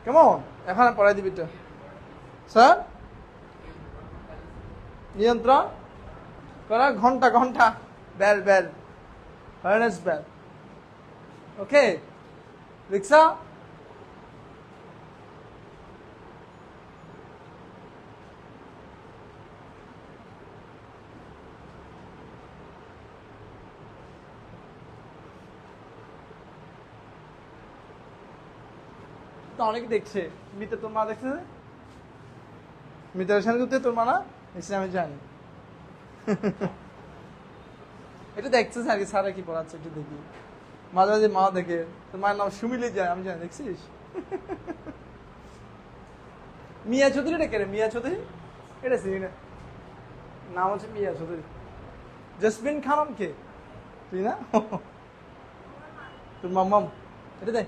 কেমন? এখন পড়াই দিবি তো স্যার। নিয়ন্ত্রণ করা, ঘন্টা ঘন্টা, বেল বেল, হার্নেস বেল। ওকে, রিক্সা। অনেকে দেখছে, মিতে তোর মা দেখছে, মিতার সাথে তোর মা না দেখছি, আমি জানি। এটা দেখছে আর কি, স্যার কি পড়াচ্ছে একটু দেখি। মাঝে মাঝে মা দেখে, তোর মায়ের নাম সুমিলি যায়, আমি জানি, দেখছিস? মিয়া চৌধুরী এটা কেন? মিয়া চৌধুরী এটা চিনি না, নাম হচ্ছে মিয়া চৌধুরী। জসমিন খানম কে তুই না? তোর মাম্মাম, এটা দেখ।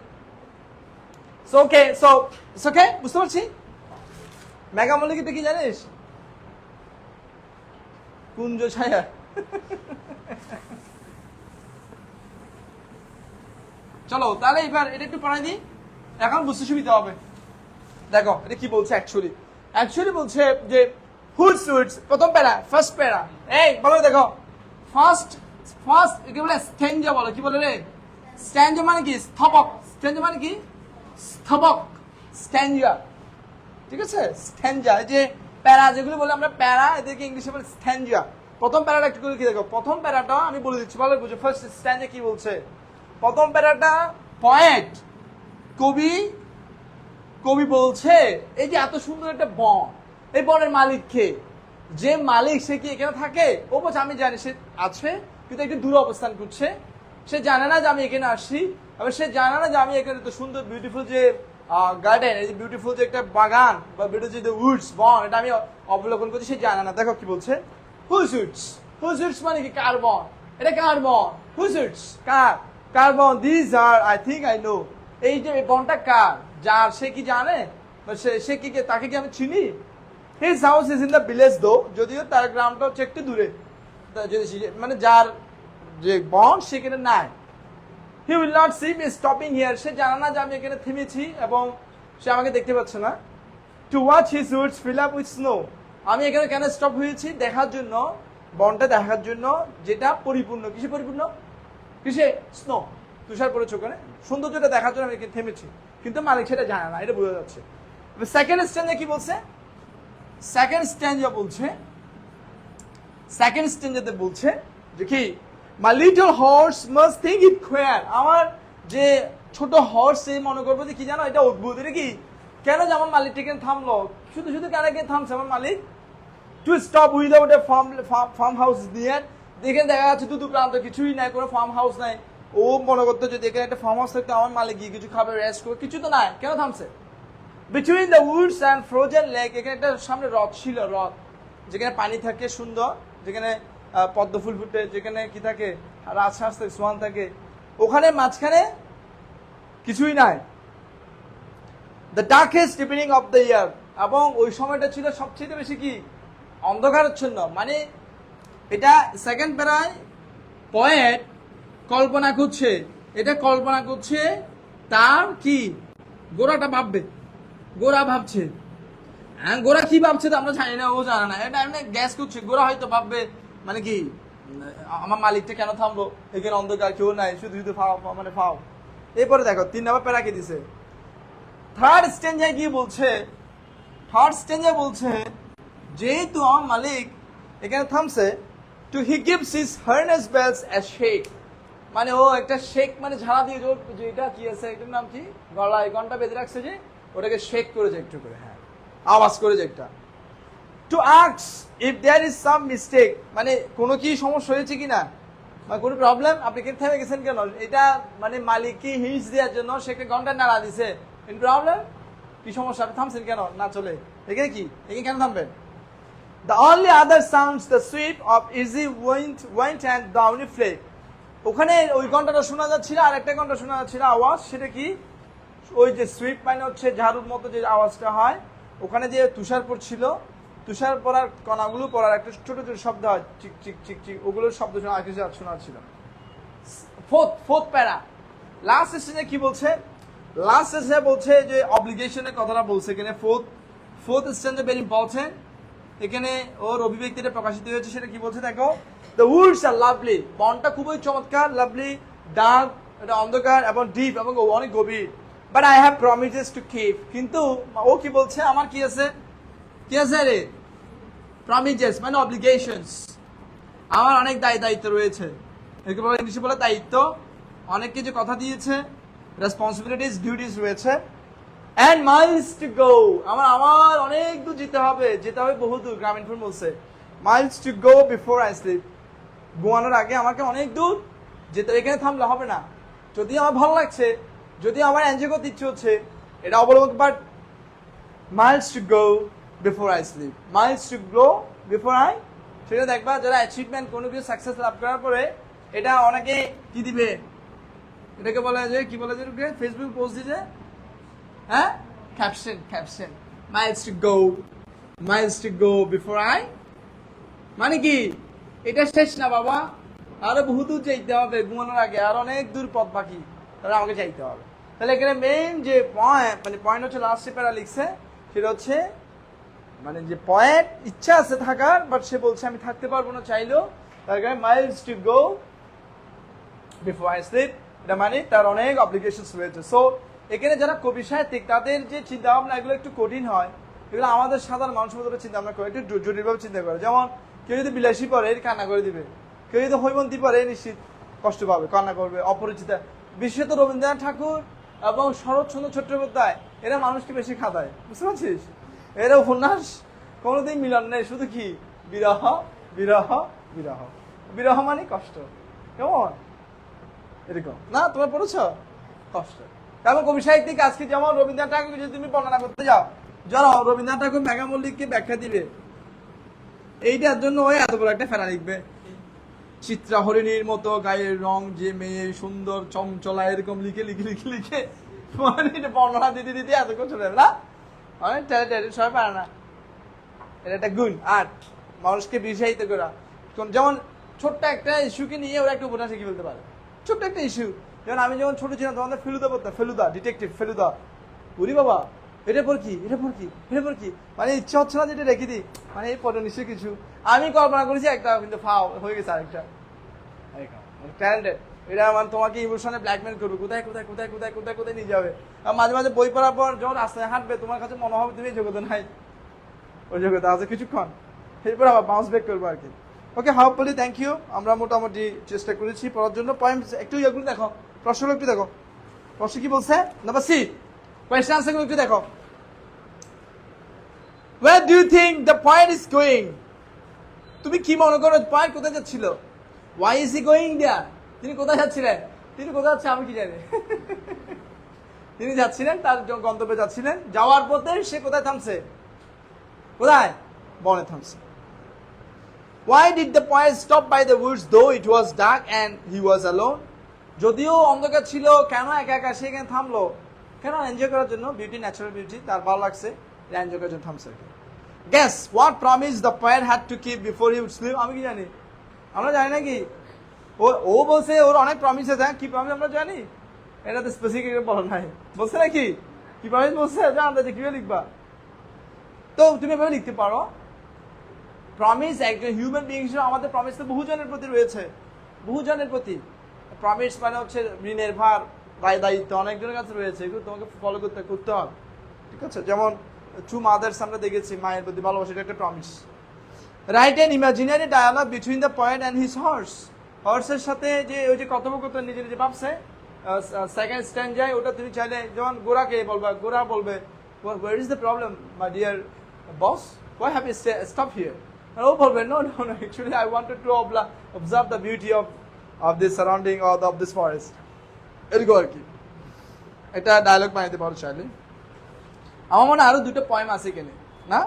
ওকে, ওকে, বুঝতে পারছি। মেগা মল্লিক কি জানিস? কুঞ্জ ছায়া। চলো তাহলে এবার এটা একটু পড়াই দিই, এখন বুঝতে সুবিধা হবে। দেখো এটা কি বলছে অ্যাকচুয়ালি বলছে যে হুড সুইটস, প্রথম প্যারা, ফার্স্ট প্যারা। এই বলো, দেখো ফার্স্ট কি বলে? স্ট্যাঞ্জা বলে। কি বলে রে? স্ট্যাঞ্জা মানে কি? স্থপক। স্ট্যাঞ্জা মানে কি? স্থপক, স্ট্যাঞ্জা। ঠিক আছে, স্ট্যাঞ্জা। যে প্যারা যেগুলো বলে আমরা প্যারা, এদেরকে ইংলিশে বলে স্ট্যাঞ্জা। প্রথম প্যারাটা একটু করে কি দেখো, প্রথম প্যারাটা আমি বলে দিচ্ছি, ভালো বুঝো। ফার্স্ট স্ট্যাঞ্জা কি বলছে? প্রথম প্যারাটা পয়েট, কবি বলছে এই যে এত সুন্দর একটা বন, এই বনের মালিক কে? যে মালিক সে কি এখানে থাকে? ও বলছে আমি জানি সে আছে, কিন্তু একটু দূরে অবস্থান করছে। সে জানে না যে আমি এখানে আসছি, আবার সে জানে না যে আমি এখানে তো সুন্দর বিউটিফুল যে গার্ডেন, এই যে বিউটিফুল যে একটা বাগান বা বিউটিফুল যে উডস, বন, এটা আমি অবলোকন করছি, সে জানে না। দেখো কি বলছে, হুজ উডস মানে কি? কার বন? এটা কার বন? হুজ উডস, কার বন? These are I think I know. এই যে বনটা কার, যার, সে কি জানে? সে কি, তাকে কি আমি চিনি? His house is in the village দো, যদিও তার গ্রামটা হচ্ছে একটু দূরে, মানে যার যে বন সেখানে নাই। He will not see me stopping here, সে জানে না যে আমি এখানে থেমেছি এবং সে আমাকে দেখতে পাচ্ছে না। To watch his Woods fill up with snow. আমি এখানে কেন স্টপ হয়েছি? দেখার জন্য, বনটা দেখার জন্য যেটা পরিপূর্ণ। কিসে পরিপূর্ণ? কিসে? স্নো, তুষার পড়েছে ওখানে, সৌন্দর্যটা দেখার জন্য আমি এখানে থেমেছি। কিন্তু মালিক সেটা জানে না, এটা বোঝা যাচ্ছে। সেকেন্ড স্ট্যান্ডে কি বলছে? সেকেন্ড স্ট্যান্ডাতে বলছে যে কি, my little horse must think it queer. আমার যে ছোট হর্স, সে মনে করবো যে কি জানো, এটা অদ্ভুত। এটা কি, কেন যে আমার মালিক এখানে থামলো, শুধু শুধু কেন এখানে থামছে আমার মালিক? To stop without a farm house near. দেখে দেখা যাচ্ছে দুটো প্রান্ত, কিছুই নাই, কোনো ফার্ম হাউস নাই। ও মনে করতো যদি এখানে একটা ফার্ম হাউস থাকতো, আমার মালিক গিয়ে কিছু খাবে, রেস্ট করবে, কিছু তো নাই, কেন থামছে? Between the Woods and frozen lake, এখানে একটা সামনে হ্রদ ছিল, হ্রদ যেখানে পানি থাকে সুন্দর, যেখানে পদ্ম ফুল ফুটে, যেখানে কি থাকে, রাজহাঁস থাকে, সোয়ান থাকে, ওখানে মাঝখানে কিছুই নাই। The darkest evening of the year, এবং ওই সময়টা ছিল সবচেয়ে বেশি কি, অন্ধকারাচ্ছন্ন। মানে এটা সেকেন্ড প্যারায় পয়েট কল্পনা করছে, এটা কল্পনা করছে তার কি, গোড়াটা ভাববে, গোড়া ভাবছে। হ্যাঁ, গোড়া কি ভাবছে তো আমরা জানি না, ও জানে না, এটা এমনি গ্যাস করছে। গোড়া হয়তো ভাববে মানে কি, আমার মালিকটা কেন থামলো, এখানে অন্ধকার, কেউ নাই, শুধু শুধু ফাও মানে ফাও। এরপরে দেখো 3 নম্বর প্যারা কি দিছে। থার্ড স্ট্যান্ডায় কি বলছে? থার্ড স্ট্যান্ডায় বলছে যেহেতু আমার মালিক এখানে থামছে, to he gives his harness bells a shake. মানে ও একটা শেক, মানে ঝাড়া দিয়ে যে এটা কি আছে, এটার নাম কি, গলায় ঘন্টা বেঁধে রাখছে যে, ওটাকে শেক করেছে একটু করে, হ্যাঁ আওয়াজ করেছে একটা। To ask if there is some mistake, মানে কোনো কি সমস্যা হয়েছে কিনা, মানে কোনো প্রবলেম, আপনি কেন থেমে গেছেন কেন? এটা মানে মালিককে হিন্টস দেওয়ার জন্য সে একটা ঘন্টা নাড়া দিছে, ইন প্রবলেম, কি সমস্যা, আপনি থামছেন কেন, না চলে এখানে কি, এখানে কেন থামবেন? The only other sounds the sweep of easy wind and downy flake. ওখানে ওই ঘন্টাটা শোনা যাচ্ছিল, আর একটা ঘন্টা শোনা যাচ্ছিল আওয়াজ, সেটা কি, ওই যে সুইপ মানে হচ্ছে ঝাড়ুর মতো যে আওয়াজটা হয়, ওখানে যে তুষার পড়ছিল, তুষার পড়ার কণাগুলো পড়ার একটা ছোট ছোট শব্দ হয়, চিক চিক চিক চিক, ওগুলোর শব্দ শোনা আর কিছু শোনা ছিল। ফোর্থ প্যারা লাস্ট স্টেজে কি বলছে? লাস্ট স্টেজে বলছে যে অব্লিগেশনের কথাটা বলছে এখানে। ফোর্থ স্টেজে ভেরি ইম্পর্টেন্ট, এখানে ওর অভিব্যক্তিটা প্রকাশিত হয়েছে, সেটা কি বলছে দেখো। দ্য উডস আর লাভলি, বনটা খুবই চমৎকার, লাভলি, ডার্ক, এটা অন্ধকার এবং ডিপ এবং অনেক গভীর। But I have promises to keep, কিন্তু ও কি বলছে, আমার কি আছে, কি আছে রে, প্রমিসেস মানে অব্লিগেশনস, আমার অনেক দায়িত্ব রয়েছে, একে বলে ইংলিশে বলে দায়িত্ব, অনেক কিছু কথা দিয়েছে, রেসপন্সিবিলিটিস, ডিউটিস রয়েছে। And miles to go, আমার অনেক দূর যেতে হবে বহু দূর, গ্রামীণ ফোন বলছে miles to go before I sleep, ঘুমানোর আগে আমাকে অনেক দূর যেতে, এখানে থামলে হবে না। যদি আমার ভালো লাগছে, যদি আমার এনজয় করতে ইচ্ছে হচ্ছে, এটা অবলম্বন, but miles to go before I sleep, miles to go before I, সেটা দেখবা যারা অ্যাচিভমেন্ট, কোনো কিছু সাকসেস লাভ করার পরে এটা অনেকে কি দিবে, এটাকে বলা যায় কি বলা যায়, ফেসবুক পোস্ট দিছে, হ্যাঁ, caption miles to go before I, মানে কি, এটা শেষ না বাবা, আরো বহু দূর যাইতে হবে, ঘুমানোর আগে আর অনেক দূর পথ বাকি, তাহলে আমাকে যাইতে হবে। তাহলে এখানে মেইন যে পয়েন্ট হচ্ছে লাস্টে প্যারা লিখছে, সেটা হচ্ছে মানে যে পয়েন্ট ইচ্ছা আছে থাকার, বাট সে বলছে আমি থাকতে পারবো না চাইলেও, তার কারণে miles to go before I sleep, এটা মানে তার অনেক অব্লিগেশনস রয়েছে। সো এখানে যারা কবি সাহিত্যিক, তাদের যে চিন্তা ভাবনা এগুলো একটু কঠিন হয়, এগুলো আমাদের সাধারণ মানুষের মতো চিন্তা ভাবনা করে, একটু জটিলভাবে চিন্তা করে। যেমন কেউ যদি বিলাসী পরে কান্না করে দিবে, কেউ যদি হৈমন্তী পরে নিশ্চিত কষ্ট পাবে, কান্না করবে, অপরিচিতা। বিশেষত রবীন্দ্রনাথ ঠাকুর এবং শরৎচন্দ্র চট্টোপাধ্যায়, এরা মানুষকে বেশি খাদায়, বুঝতে পারছিস? এরা উপন্যাস কোনোদিন মিলন নেই, শুধু কি বিরহ বিরহ বিরহ, বিরহ মানে কষ্ট, কেমন এরকম না, তোমরা পড়েছ কষ্ট। তারপর কবি সাহিত্যিক আজকে যেমন রবীন্দ্রনাথ ঠাকুরকে যদি তুমি বর্ণনা করতে যাও, যারা রবীন্দ্রনাথ ঠাকুর মেঘা মল্লিককে ব্যাখ্যা দিবে, এইটার জন্য ওই এত বড় একটা ফেরা লিখবে, চিত্রা হরিণীর মতো গায়ের রং, যে মেয়ে সুন্দর চমচলা, এরকম লিখে লিখে লিখে লিখে মানে এটা বর্ণনা দিতে দিতে এতক্ষণ চলে যাবে না, সবাই পারে না। এটা একটা গুণ আর্ট, মানুষকে বিষায়িত করা। যেমন ছোট্ট একটা ইস্যুকে নিয়ে ওরা একটা উপন্যাস লিখে ফেলতে পারে, ছোট্ট একটা ইস্যু। যেমন আমি যখন ছোট ছিলাম তখন ফেলুদা পড়তাম, ফেলুদা ডিটেকটিভ, ফেলুদা, বুড়ি বাবা এটা পর কি, এটা পর কি, এটা পর কি, মানে ইচ্ছা হচ্ছে না যেটা রেখে দিই, মানে এই পরে নিশ্চয়ই কিছু। আমি কল্পনা করেছি একটা, কিন্তু ফাও হয়ে গেছে আরেকটা। ট্যালেন্টেড, এটা মানে তোমাকে ইমোশনে ব্ল্যাকমেল করবে, কোথায় কোথায় কোথায় কোথায় কোথায় কোথায় নিয়ে যাবে। আর মাঝে মাঝে বই পড়ার পর যখন রাস্তায় হাঁটবে, তোমার কাছে মনে হবে তুমি এই জগতে নাই, ওই জগতে আছে কিছুক্ষণ, এরপর আবার বাউন্স ব্যাক করবো আর কি। ওকে, হোপফুলি, থ্যাংক ইউ। আমরা মোটামুটি চেষ্টা করেছি পড়ার জন্য। পয়েন্ট একটু ইয়েগুলো দেখো, প্রশ্নগুলো একটু দেখো, প্রশ্ন কি বলছে। নাম্বার সি, কোয়েশ্চেন আনসারগুলো একটু দেখো। Where do you think the point is going? তুমি কি মনে করো পয়েন্ট কোথায় যাচ্ছিল? Why is he going there? তিনি কোথায় যাচ্ছিলেন? তিনি কোথায় যাচ্ছে আমি কি জানি। তিনি যাচ্ছিলেন, তার গন্তব্যে যাচ্ছিলেন, যাওয়ার পথে সে কোথায় থামছে? কোথায়? বনে থামছে। Why did the poet stop by the woods though it was dark and he was alone? যদিও অন্ধকার ছিল, কেন একা একা সে এখানে থামলো? কেন? এনজয় করার জন্য, বিউটি, ন্যাচারাল বিউটি, তার ভালো লাগছে, এনজয় করার জন্য থামছে। Guess what promise the poet had to keep before he would sleep? আমি কি জানি? আমরা জানি নাকি? ও বলছে ওর অনেক প্রমিস আছে। কি প্রমিস আমরা জানি? এটা তো স্পেসিফিক বলা নাই। বলছে নাকি কি প্রমিস বলছে? জানতে যে কিভাবে লিখবা, তো তুমি এভাবে লিখতে পারো। প্রমিস একজন হিউম্যান বিং হিসেবে আমাদের প্রমিস তো বহুজনের প্রতি রয়েছে, বহুজনের প্রতি। প্রমিস মানে হচ্ছে ঋণের ভার, দায়িত্ব অনেকজনের কাছে রয়েছে, এগুলো তোমাকে ফলো করতে হবে, ঠিক আছে? যেমন ট্রু মাদার্স আমরা দেখেছি, মায়ের প্রতি ভালোবাসা, এটা একটা promise. Right an imaginary dialogue between the poet and his horse. হর্সের সাথে যে ওই যে কথোপকথন নিজে নিজে ভাবছে, সেকেন্ড স্ট্যান্ড যায়, ওটা তুমি চাইলে যেমন গোরাকে বলবা, গোরা বলবে where is the problem my dear boss, why have you stopped here? আর ও বলবে no no no actually I wanted to observe the beauty of this surrounding or of this forest। এরকম আর কি, এটা ডায়লগ বানাইতে পারো চাইলে। আমার মনে হয় আরো দুটো পয়েম আছে এখানে, না?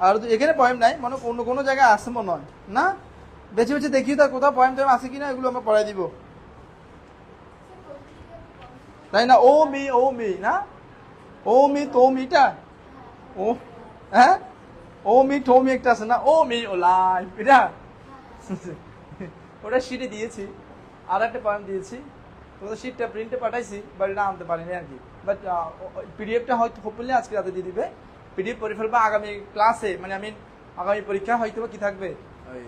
আর এখানে পয়েম নাই, মনে অন্য কোনো জায়গায় আছে মনে হয়, না? বেছে বেছে দেখি তার কোথাও পয়েম টয়েম আছে কিনা, এগুলো আমরা পড়াই দিব, তাই না? ও মি না, ও মি তো মিটা, ও হ্যাঁ, ও মি টো মি একটা আছে না, ও মি ও লাইফ, এটা ওটা শিটে দিয়েছি, আর একটা পয়েম দিয়েছি, তোমাদের শিটটা প্রিন্টে পাঠাইছি, বাট এটা আনতে পারিনি আর কি। বাট পিডিএফটা হয়তো হোপফুলি আজকে রাতে দিয়ে দিবে। পিডিএফ পড়ে ফেলবা, আগামী ক্লাসে মানে আগামী পরীক্ষা হয়তো কি থাকবে, ওই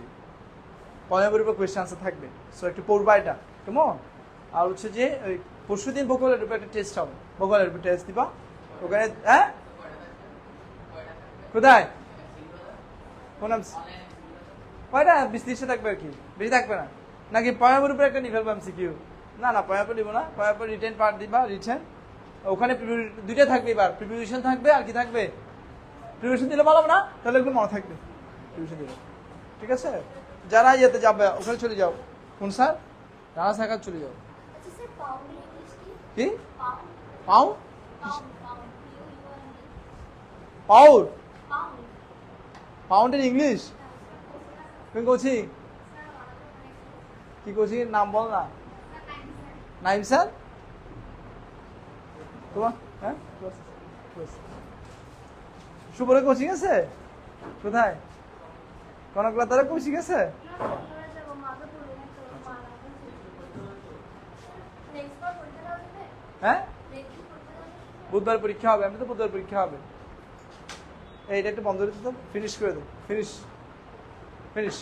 পয়েমের উপর কোয়েশ্চেন আনসার থাকবে। সো একটু পড়বা এটা, কেমন? আর হচ্ছে যে ওই পরশু দিন ভূগোলের উপর একটা টেস্ট হবে, ভূগোলের উপর টেস্ট দিবা ওখানে। হ্যাঁ, কোথায়? কোন কয়টা? 20-30 থাকবে আর কি, বেশি থাকবে না। নাকি পয়েমের উপর একটা নিয়ে ফেলবো এমসিকিউ? না না, পয়েমের উপর নিব না, পয়েমের উপর রিটেন পার্ট দিবা, রিটেন ওখানে দুইটা থাকবে, এবার প্রিপারেশন থাকবে আর কি থাকবে। প্রিপারেশন দিলে ভালো না, তাহলে একটু মনে থাকবে প্রিপারেশন দিলে, ঠিক আছে? যারা ইয়েতে যাবে ওখানে চলে যাও, কোন স্যার? রানা সাকার চলে যাও। কি পাউ? পাউর পাউন্ড ইন ইংলিশ তুমি কোচিং কি কোচিং এর নাম বল না। নাইম স্যার তোমার? হ্যাঁ, সুপরে কোচিং আছে কোথায়? কনকলতারে কোচিং আছে? হ্যাঁ, বুধবার পরীক্ষা হবে, আমি তো বুধবার পরীক্ষা হবে। এইটা একটু বন্ধ করে দিতে, ফিনিশ করে দেবো, ফিনিশ।